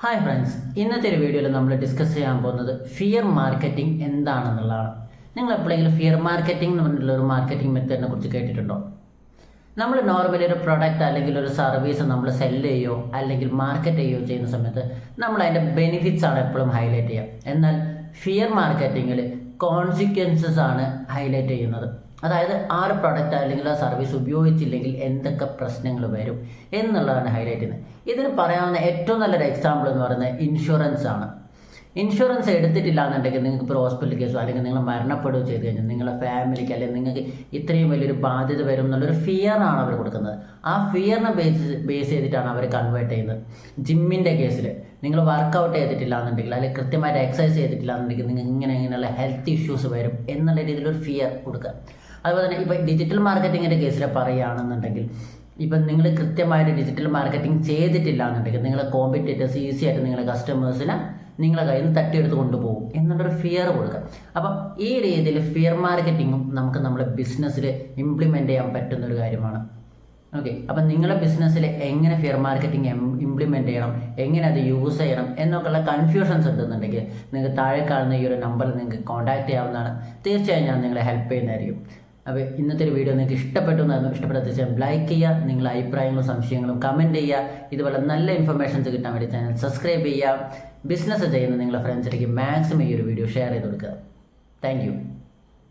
Hi friends, ഇന്നത്തെ ഒരു വീഡിയോയിൽ നമ്മൾ ഡിസ്കസ് ചെയ്യാൻ പോകുന്നത് ഫിയർ മാർക്കറ്റിംഗ് എന്താണെന്നുള്ളതാണ്. നിങ്ങൾ എപ്പോഴെങ്കിലും ഫിയർ മാർക്കറ്റിംഗ് എന്ന് പറഞ്ഞിട്ടുള്ള ഒരു മാർക്കറ്റിംഗ് മെത്തേഡിനെ കുറിച്ച് കേട്ടിട്ടുണ്ടോ? നമ്മൾ നോർമലി ഒരു പ്രൊഡക്റ്റ് അല്ലെങ്കിൽ ഒരു സർവീസ് നമ്മൾ സെല്ല് ചെയ്യുകയോ അല്ലെങ്കിൽ മാർക്കറ്റ് ചെയ്യുകയോ ചെയ്യുന്ന സമയത്ത് നമ്മൾ അതിൻ്റെ ബെനിഫിറ്റ്സ് ആണ് എപ്പോഴും ഹൈലൈറ്റ് ചെയ്യുക. എന്നാൽ ഫിയർ മാർക്കറ്റിങ്ങിൽ കോൺസിക്വൻസസ് ആണ് ഹൈലൈറ്റ് ചെയ്യുന്നത്. അതായത് ആ ഒരു പ്രൊഡക്റ്റ് അല്ലെങ്കിൽ ആ സർവീസ് ഉപയോഗിച്ചില്ലെങ്കിൽ എന്തൊക്കെ പ്രശ്നങ്ങൾ വരും എന്നുള്ളതാണ് ഹൈലൈറ്റ് ചെയ്യുന്നത്. ഇതിന് പറയാവുന്ന ഏറ്റവും നല്ലൊരു എക്സാമ്പിൾ എന്ന് പറയുന്നത് ഇൻഷുറൻസ് ആണ്. ഇൻഷുറൻസ് എടുത്തിട്ടില്ല എന്നുണ്ടെങ്കിൽ നിങ്ങൾക്ക് ഇപ്പോൾ ഹോസ്പിറ്റൽ കേസോ അല്ലെങ്കിൽ നിങ്ങൾ മരണപ്പെടുകയോ ചെയ്ത് കഴിഞ്ഞാൽ നിങ്ങളുടെ ഫാമിലിക്ക് അല്ലെങ്കിൽ നിങ്ങൾക്ക് ഇത്രയും വലിയൊരു ബാധ്യത വരും എന്നുള്ളൊരു ഫിയറാണ് അവർ കൊടുക്കുന്നത്. ആ ഫിയറിനെ ബേസ് ചെയ്തിട്ടാണ് അവർ കൺവേർട്ട് ചെയ്യുന്നത്. ജിമ്മിൻ്റെ കേസിൽ നിങ്ങൾ വർക്കൗട്ട് ചെയ്തിട്ടില്ല എന്നുണ്ടെങ്കിൽ അല്ലെങ്കിൽ കൃത്യമായിട്ട് എക്സസൈസ് ചെയ്തിട്ടില്ല എന്നുണ്ടെങ്കിൽ നിങ്ങൾക്ക് ഇങ്ങനെയുള്ള ഹെൽത്ത് ഇഷ്യൂസ് വരും എന്നുള്ള രീതിയിലൊരു ഫിയർ കൊടുക്കുക. അതുപോലെ തന്നെ ഇപ്പോൾ ഡിജിറ്റൽ മാർക്കറ്റിങ്ങിൻ്റെ കേസിൽ പറയുകയാണെന്നുണ്ടെങ്കിൽ ഇപ്പം നിങ്ങൾ കൃത്യമായിട്ട് ഡിജിറ്റൽ മാർക്കറ്റിംഗ് ചെയ്തിട്ടില്ല എന്നുണ്ടെങ്കിൽ നിങ്ങളെ കോമ്പറ്റേറ്റേഴ്സ് ഈസി ആയിട്ട് നിങ്ങളുടെ കസ്റ്റമേഴ്സിനെ നിങ്ങളെ കയ്യിൽ നിന്ന് തട്ടിയെടുത്ത് കൊണ്ടുപോകും എന്നുള്ളൊരു ഫിയർ കൊടുക്കുക. അപ്പം ഈ രീതിയിൽ ഫിയർ മാർക്കറ്റിങ്ങും നമുക്ക് നമ്മുടെ ബിസിനസ്സിൽ ഇംപ്ലിമെൻ്റ് ചെയ്യാൻ പറ്റുന്നൊരു കാര്യമാണ്. ഓക്കെ, അപ്പം നിങ്ങളുടെ ബിസിനസ്സിൽ എങ്ങനെ ഫിയർ മാർക്കറ്റിംഗ് ഇംപ്ലിമെൻ്റ് ചെയ്യണം, എങ്ങനെ അത് യൂസ് ചെയ്യണം എന്നൊക്കെയുള്ള കൺഫ്യൂഷൻസ് ഉണ്ടെന്നുണ്ടെങ്കിൽ നിങ്ങൾക്ക് താഴെ കാണുന്ന ഈ ഒരു നമ്പറിൽ നിങ്ങൾക്ക് കോൺടാക്ട് ചെയ്യാവുന്നതാണ്. തീർച്ചയായും ഞാൻ നിങ്ങളെ ഹെൽപ്പ് ചെയ്യുന്നതായിരിക്കും. അപ്പോൾ ഇന്നത്തെ ഒരു വീഡിയോ നിങ്ങൾക്ക് ഇഷ്ടപ്പെട്ടു എന്നായിരുന്നു. ഇഷ്ടപ്പെട്ട തീർച്ചയായും ലൈക്ക് ചെയ്യുക, നിങ്ങളുടെ അഭിപ്രായങ്ങളും സംശയങ്ങളും കമൻറ്റ് ചെയ്യുക. ഇതുപോലെ നല്ല ഇൻഫർമേഷൻസ് കിട്ടാൻ വേണ്ടി ചാനൽ സബ്സ്ക്രൈബ് ചെയ്യുക. ബിസിനസ് ചെയ്യുന്ന നിങ്ങളുടെ ഫ്രണ്ട്സിലേക്ക് മാക്സിമം ഈ ഒരു വീഡിയോ ഷെയർ ചെയ്ത് കൊടുക്കുക. Thank you.